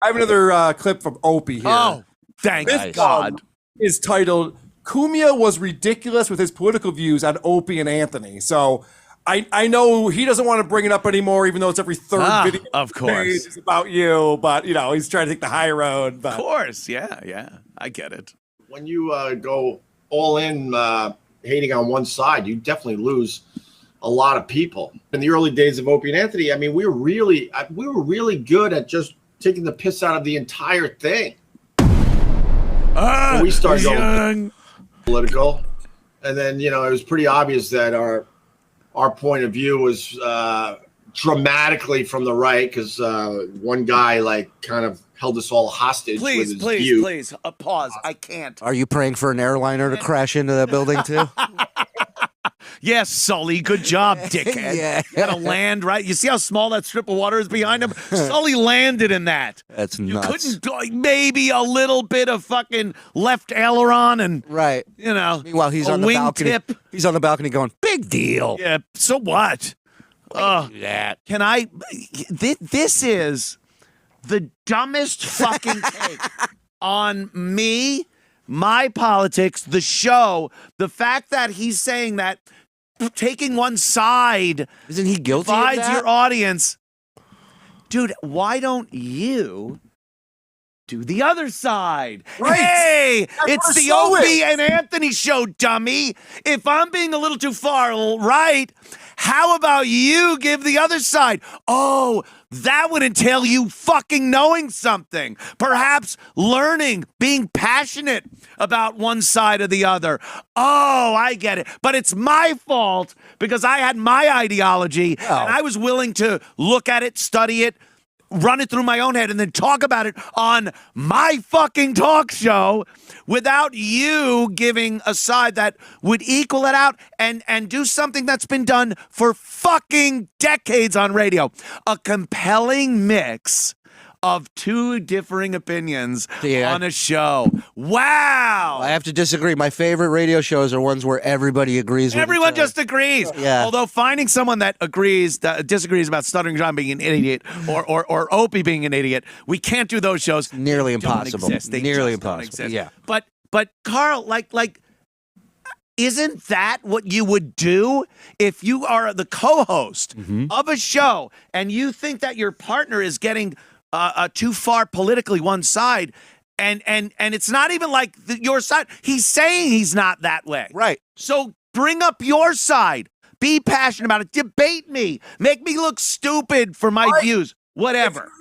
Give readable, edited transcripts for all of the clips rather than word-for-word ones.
I have another clip from Opie here. Oh, thank God. Is titled Cumia was ridiculous with his political views on Opie and Anthony. So I know he doesn't want to bring it up anymore, even though it's every third video. Of course. It's about you, but he's trying to take the high road. But. Of course, yeah. I get it. When you go all in hating on one side, you definitely lose a lot of people. In the early days of Opie and Anthony, I mean, we were really good at just taking the piss out of the entire thing. We started going political, and then it was pretty obvious that our point of view was dramatically from the right because one guy kind of held us all hostage. Please, pause. I can't. Are you praying for an airliner to crash into that building too? Yes, Sully. Good job, dickhead. Yeah. Gotta land right. You see how small that strip of water is behind him? Sully landed in that. That's You nuts. couldn't maybe a little bit of fucking left aileron and Right. Meanwhile, he's a on the balcony. wingtip. He's on the balcony going, "Big deal." Yeah. So what? That. Can I? This is the dumbest fucking take on me, my politics, the show. The fact that he's saying that taking one side Isn't he guilty of divides that? your audience. Dude, why don't you do the other side? Right. Hey, That's it's what the a show Opie is. and Anthony show, dummy. If I'm being a little too far right, how about you give the other side? Oh, that would entail you fucking knowing something. Perhaps learning, being passionate about one side or the other. Oh, I get it. But it's my fault because I had my ideology and I was willing to look at it, study it, run it through my own head, and then talk about it on my fucking talk show without you giving a side that would equal it out and do something that's been done for fucking decades on radio. A compelling mix of two differing opinions on a show. Wow. I have to disagree. My favorite radio shows are ones where everybody agrees with Everyone each other. just agrees. Yeah. Although finding someone that disagrees about Stuttering John being an idiot or Opie being an idiot, we can't do those shows. Nearly They don't impossible. exist. They Nearly just don't impossible. exist. Yeah. But Karl, like, isn't that what you would do if you are the co-host of a show and you think that your partner is getting too far politically one side, and it's not even like your side. He's saying he's not that way. Right. So bring up your side. Be passionate about it. Debate me. Make me look stupid for my views. Whatever.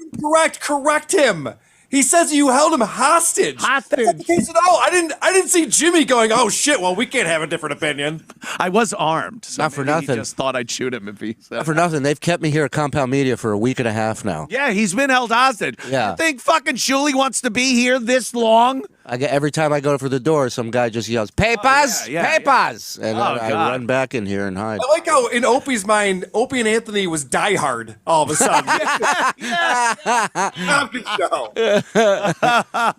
Correct him. He says you held him hostage. That's not the case at all. I didn't see Jimmy going, "Oh shit, well, we can't have a different opinion." I was armed. So Not for maybe nothing. He just thought I'd shoot him if he said. Not for nothing. They've kept me here at Compound Media for a week and a half now. Yeah, he's been held hostage. Yeah. You think fucking Shuli wants to be here this long? Every time I go for the door, some guy just yells, "Papers, yeah. papers," and I God. run back in here and hide. I like how in Opie's mind, Opie and Anthony was Die Hard all of a sudden. Show.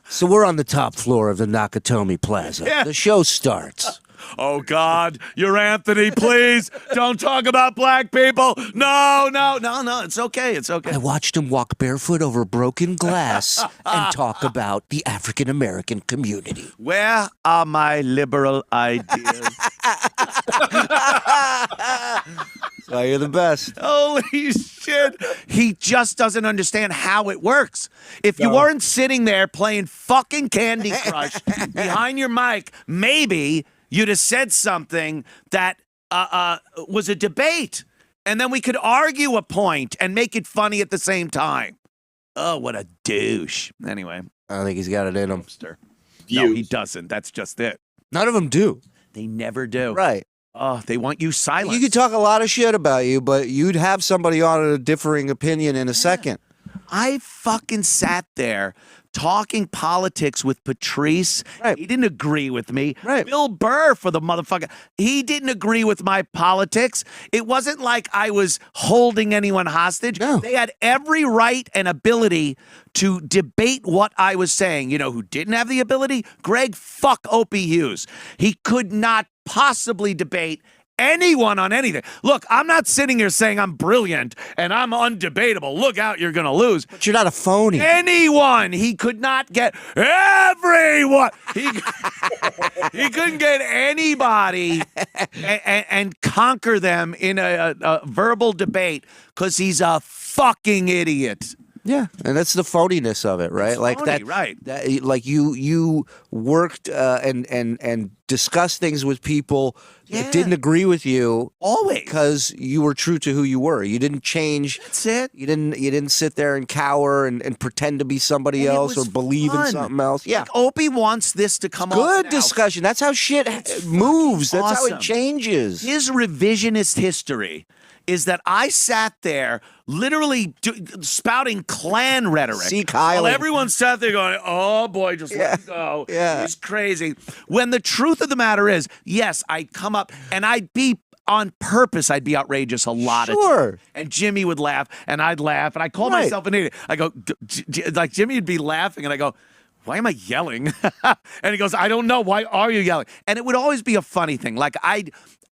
So we're on the top floor of the Nakatomi Plaza. Yeah. The show starts. Oh, God, you're Anthony. Please don't talk about black people. No. It's okay. It's okay. I watched him walk barefoot over broken glass and talk about the African American community. Where are my liberal ideas? So you're the best. Holy shit. He just doesn't understand how it works. If you weren't sitting there playing fucking Candy Crush behind your mic, maybe you'd have said something that was a debate. And then we could argue a point and make it funny at the same time. Oh, what a douche. Anyway. I don't think he's got it in him. No, he doesn't. That's just it. None of them do. They never do. Right. Oh, they want you silent. You could talk a lot of shit about you, but you'd have somebody on a differing opinion in a second. I fucking sat there talking politics with Patrice. Right. He didn't agree with me. Right. Bill Burr, for the motherfucker. He didn't agree with my politics. It wasn't like I was holding anyone hostage. No. They had every right and ability to debate what I was saying. You know who didn't have the ability? Greg fuck Opie Hughes. He could not possibly debate anyone on anything. Look, I'm not sitting here saying I'm brilliant and I'm undebatable. Look out, you're going to lose. But you're not a phony. Anyone. He could not get everyone. He couldn't get anybody and conquer them in a verbal debate because he's a fucking idiot. Yeah, and that's the phoniness of it, right? It's like phony, that, right? That, like you worked and discussed things with people that didn't agree with you Always. because you were true to who you were. You didn't change. That's it. You didn't sit there and cower and pretend to be somebody And it else or was believe in fun. something else. Yeah, Like Opie wants this to come off good now. discussion. That's how shit moves. That's how awesome. it changes. His revisionist history is that I sat there literally spouting Klan rhetoric. See, Kyle. While everyone sat there going, oh boy, just let him go. Yeah. He's crazy. When the truth of the matter is, yes, I'd come up and I'd be on purpose, I'd be outrageous a lot of Sure. times. And Jimmy would laugh and I'd laugh and I call Right. myself an idiot. I go, like Jimmy would be laughing and I go, why am I yelling? And he goes, I don't know. Why are you yelling? And it would always be a funny thing. Like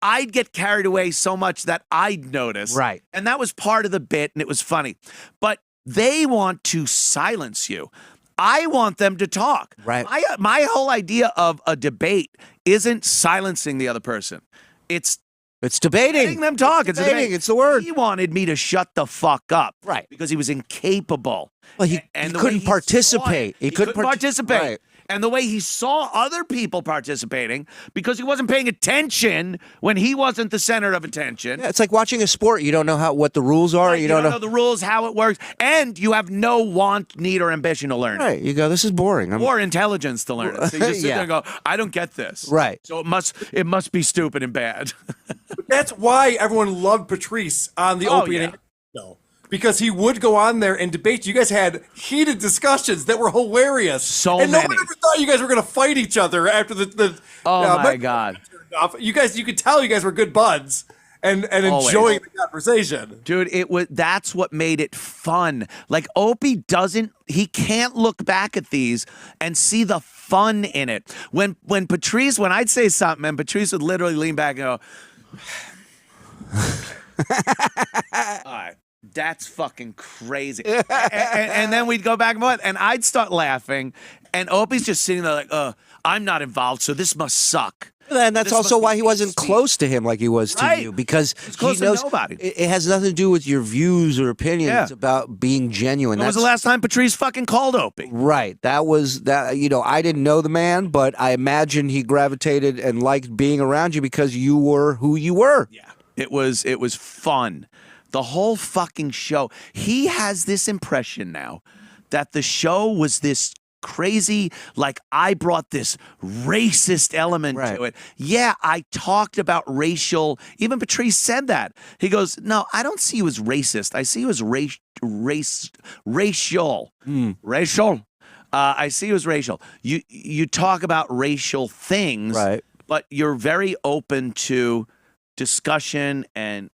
I'd get carried away so much that I'd notice. Right. And that was part of the bit, and it was funny. But they want to silence you. I want them to talk. Right. My whole idea of a debate isn't silencing the other person. It's debating. letting them talk. It's a debating. debate. It's the word. He wanted me to shut the fuck up. Right. Because he was incapable. Well, he And the way couldn't he participate. saw it, he couldn't participate. Right. And the way he saw other people participating because he wasn't paying attention when he wasn't the center of attention. Yeah, it's like watching a sport. You don't know what the rules are. You don't know the rules, how it works, and you have no want, need, or ambition to learn it. Right. You go, this is boring. Or intelligence to learn it. So you just sit Yeah. there and go, I don't get this. Right. So it must be stupid and bad. That's why everyone loved Patrice on the Oh, Opie and yeah. Anthony show. Because he would go on there and debate. You guys had heated discussions that were hilarious. So and no one many. ever thought you guys were going to fight each other after the Oh, my microphone God. turned off. You could tell you guys were good buds and Always. enjoying the conversation. Dude, that's what made it fun. Like Opie he can't look back at these and see the fun in it. When I'd say something and Patrice would literally lean back and go, all right. That's fucking crazy. and then we'd go back and forth, and I'd start laughing, and Opie's just sitting there like, I'm not involved, so this must suck. And that's This also must why be he wasn't sweet. close to him like he was to Right. you, because He's close he to knows nobody. it has nothing to do with your views or opinions. Yeah. It's about being genuine. When was the last time Patrice fucking called Opie? Right. That was that. I didn't know the man, but I imagine he gravitated and liked being around you because you were who you were. Yeah. It was fun. The whole fucking show. He has this impression now that the show was this crazy, like I brought this racist element to it. Yeah, I talked about racial. Even Patrice said that. He goes, no, I don't see you as racist. I see you as racial. Racial. I see you as racial. You talk about racial things, Right. but you're very open to discussion and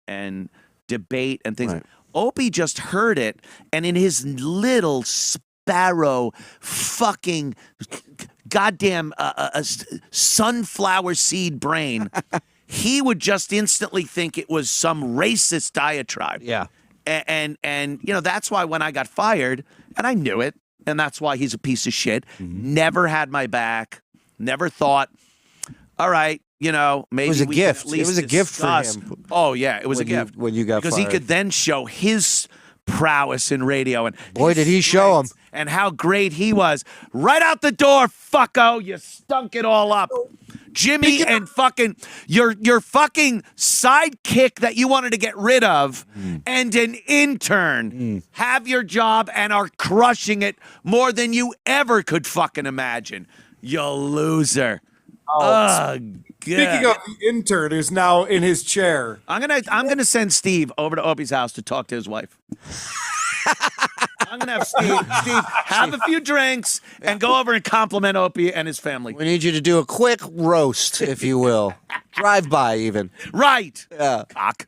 debate and things. Right. Opie just heard it, and in his little sparrow fucking goddamn sunflower seed brain, he would just instantly think it was some racist diatribe. Yeah. And that's why when I got fired, and I knew it, and that's why he's a piece of shit, never had my back, never thought, all right, maybe It was a we gift. can at least It was a gift for discuss. him. Oh yeah, it was When a you- gift when you got because he fired. could then show his prowess in radio and Boy, his did he show 'em. strengths and how great he was. Right out the door, fucko, you stunk it all up. Jimmy and fucking your fucking sidekick that you wanted to get rid of and an intern have your job and are crushing it more than you ever could fucking imagine. You loser. Oh, Speaking of the intern who's now in his chair. I'm gonna send Steve over to Opie's house to talk to his wife. I'm gonna have Steve have a few drinks and go over and compliment Opie and his family. We need you to do a quick roast, if you will. Drive by, even. Right. Yeah. Cock.